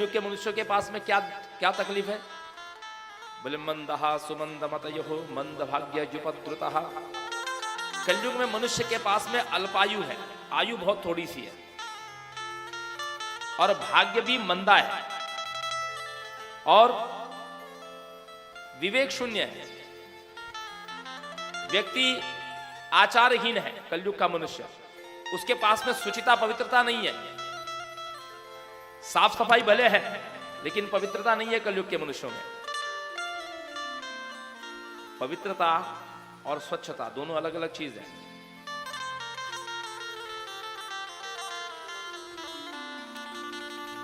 कलयुग के मनुष्यों के पास में क्या क्या तकलीफ है? बोले मंदहा सुमंद मतयो मंद भाग्य जुपद्रुतः। कलयुग में मनुष्य के पास में अल्पायु है, आयु बहुत थोड़ी सी है, और भाग्य भी मंदा है, और विवेक शून्य है। व्यक्ति आचारहीन है कलयुग का मनुष्य, उसके पास में शुचिता पवित्रता नहीं है। साफ सफाई भले है लेकिन पवित्रता नहीं है कलयुग के मनुष्यों में। पवित्रता और स्वच्छता दोनों अलग अलग चीज है।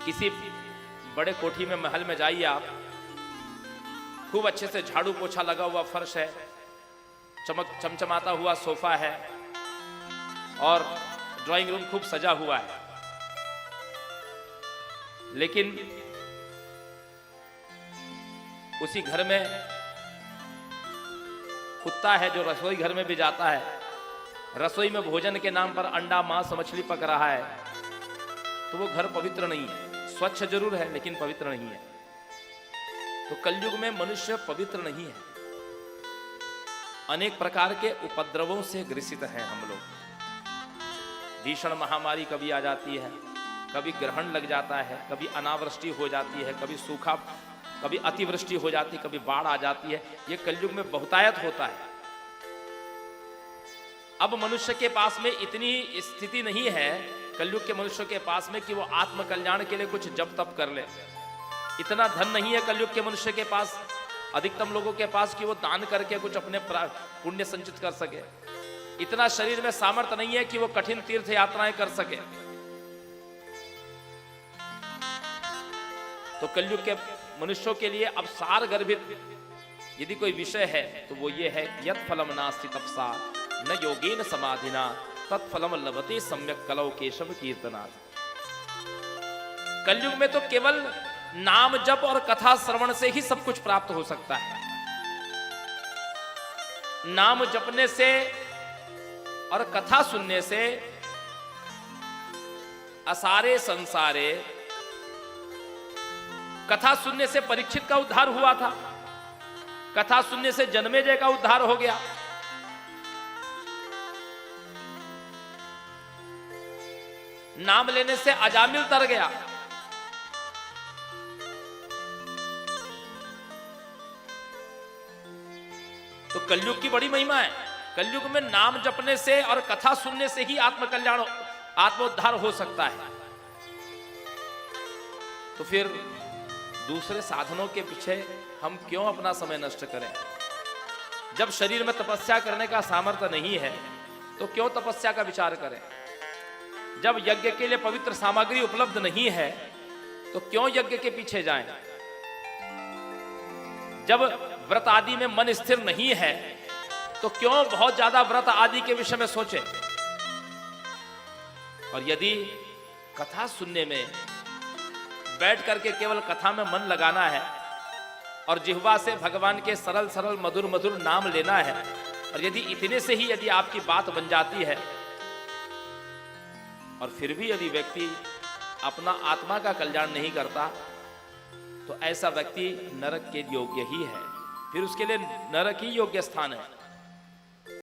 किसी बड़े कोठी में महल में जाइए आप, खूब अच्छे से झाड़ू पोछा लगा हुआ फर्श है, चमचमाता हुआ सोफा है, और ड्राइंग रूम खूब सजा हुआ है, लेकिन उसी घर में कुत्ता है जो रसोई घर में भी जाता है, रसोई में भोजन के नाम पर अंडा मांस मछली पक रहा है, तो वो घर पवित्र नहीं है। स्वच्छ जरूर है लेकिन पवित्र नहीं है। तो कलयुग में मनुष्य पवित्र नहीं है, अनेक प्रकार के उपद्रवों से ग्रसित हैं हम लोग। भीषण महामारी कभी आ जाती है, कभी ग्रहण लग जाता है, कभी अनावृष्टि हो जाती है, कभी सूखा, कभी अतिवृष्टि हो जाती है, कभी बाढ़ आ जाती है। ये कलयुग में बहुतायत होता है। अब मनुष्य के पास में इतनी स्थिति नहीं है कलयुग के मनुष्य के पास में कि वो आत्म कल्याण के लिए कुछ जप तप कर ले। इतना धन नहीं है कलयुग के मनुष्य के पास, अधिकतम लोगों के पास, कि वो दान करके कुछ अपने पुण्य संचित कर सके। इतना शरीर में सामर्थ्य नहीं है कि वो कठिन तीर्थ यात्राएं कर सके। तो कलयुग के मनुष्यों के लिए अब सार गर्भित यदि कोई विषय है तो वो ये है, यत् फलम नास्ति तपसा न योगेन समाधिना तत्फलम लभते सम्यक कलौ केशव कीर्तनात्। कलयुग में तो केवल नाम जप और कथा श्रवण से ही सब कुछ प्राप्त हो सकता है। नाम जपने से और कथा सुनने से असारे संसारे, कथा सुनने से परीक्षित का उद्धार हुआ था, कथा सुनने से जन्मेजय का उद्धार हो गया। नाम लेने से अजामिल तर गया। तो कलयुग की बड़ी महिमा है। कलयुग में नाम जपने से और कथा सुनने से ही आत्मकल्याण, आत्मोद्धार हो सकता है। तो फिर दूसरे साधनों के पीछे हम क्यों अपना समय नष्ट करें? जब शरीर में तपस्या करने का सामर्थ्य नहीं है तो क्यों तपस्या का विचार करें? जब यज्ञ के लिए पवित्र सामग्री उपलब्ध नहीं है तो क्यों यज्ञ के पीछे जाएं? जब व्रत आदि में मन स्थिर नहीं है तो क्यों बहुत ज्यादा व्रत आदि के विषय में सोचें? और यदि कथा सुनने में बैठ करके केवल कथा में मन लगाना है और जिह्वा से भगवान के सरल सरल मधुर मधुर नाम लेना है, और यदि इतने से ही यदि आपकी बात बन जाती है, और फिर भी यदि व्यक्ति अपना आत्मा का कल्याण नहीं करता, तो ऐसा व्यक्ति नरक के योग्य ही है। फिर उसके लिए नरक ही योग्य स्थान है।